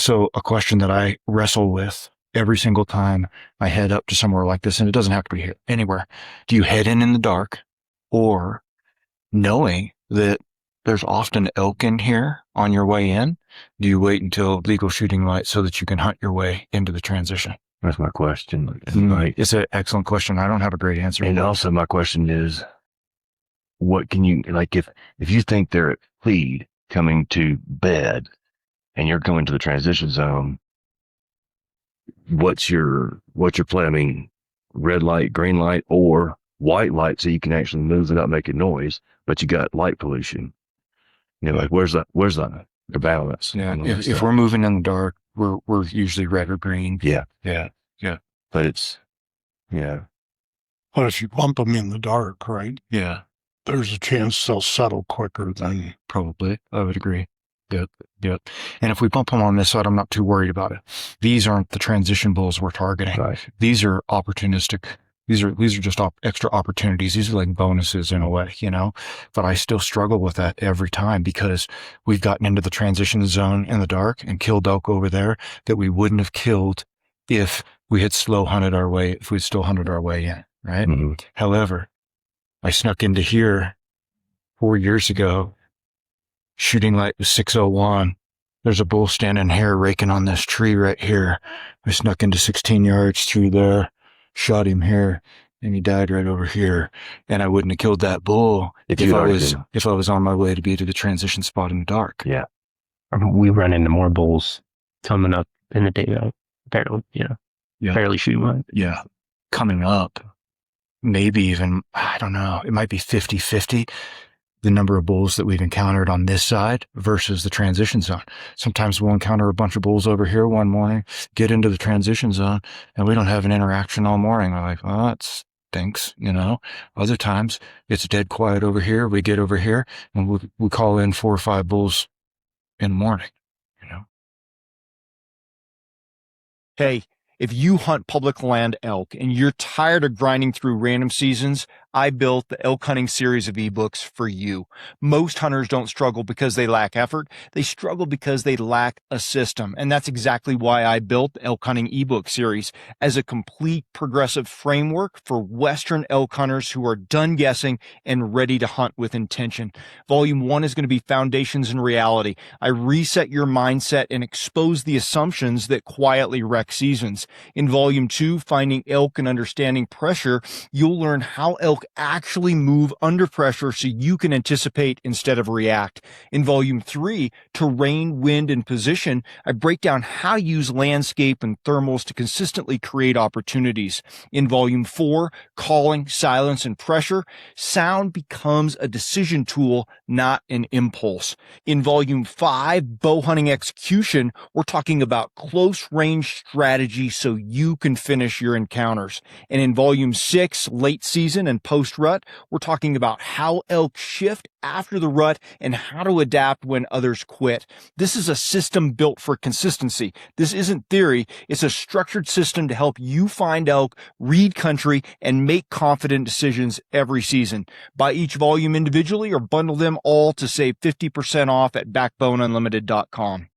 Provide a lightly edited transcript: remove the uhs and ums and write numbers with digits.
So a question that I wrestle with every single time I head up to somewhere like this, and it doesn't have to be here, anywhere. Do you head in the dark, or knowing that there's often elk in here on your way in, do you wait until legal shooting light so that you can hunt your way into the transition? That's my question. It's an excellent question. I don't have a great answer. And also my question is, what can you, like, if you think they're at feed coming to bed and you're going to the transition zone, what's your play? I mean, red light, green light, or white light, so you can actually move without making noise, but you got light pollution. You know, like where's the balance? Yeah. If we're moving in the dark, we're usually red or green. Yeah. But it's, yeah. But if you bump them in the dark, right? Yeah. There's a chance they'll settle quicker than. Probably. I would agree. Yep. And if we bump them on this side, I'm not too worried about it. These aren't the transition bulls we're targeting. Right. These are opportunistic. These are just extra opportunities. These are like bonuses in a way, you know, but I still struggle with that every time, because we've gotten into the transition zone in the dark and killed elk over there that we wouldn't have killed if we had still hunted our way in. Right. Mm-hmm. However, I snuck into here 4 years ago. Shooting light was 6:01. There's a bull standing here raking on this tree right here. I snuck into 16 yards through there, shot him here, and he died right over here. And I wouldn't have killed that bull if I was on my way to be to the transition spot in the dark. Yeah. We run into more bulls coming up in the day, barely shooting light. Yeah. Coming up, maybe even, I don't know, it might be 50-50. The number of bulls that we've encountered on this side versus the transition zone. Sometimes we'll encounter a bunch of bulls over here one morning, get into the transition zone, and we don't have an interaction all morning. We're like, oh, that stinks, you know. Other times it's dead quiet over here. We get over here and we call in 4 or 5 bulls in the morning, you know. Hey, if you hunt public land elk and you're tired of grinding through random seasons, I built the elk hunting series of ebooks for you. Most hunters don't struggle because they lack effort. They struggle because they lack a system. And that's exactly why I built the elk hunting ebook series as a complete progressive framework for Western elk hunters who are done guessing and ready to hunt with intention. Volume 1 is going to be Foundations and Reality. I reset your mindset and expose the assumptions that quietly wreck seasons. In Volume 2, Finding Elk and Understanding Pressure, you'll learn how elk actually move under pressure so you can anticipate instead of react. In Volume 3, Terrain, Wind, and Position, I break down how to use landscape and thermals to consistently create opportunities. In Volume 4, Calling, Silence, and Pressure, sound becomes a decision tool, not an impulse. In Volume 5, Bow Hunting Execution, we're talking about close range strategy so you can finish your encounters. And in Volume 6, Late Season and Post-Rut, we're talking about how elk shift after the rut and how to adapt when others quit. This is a system built for consistency. This isn't theory. It's a structured system to help you find elk, read country, and make confident decisions every season. Buy each volume individually or bundle them all to save 50% off at backboneunlimited.com.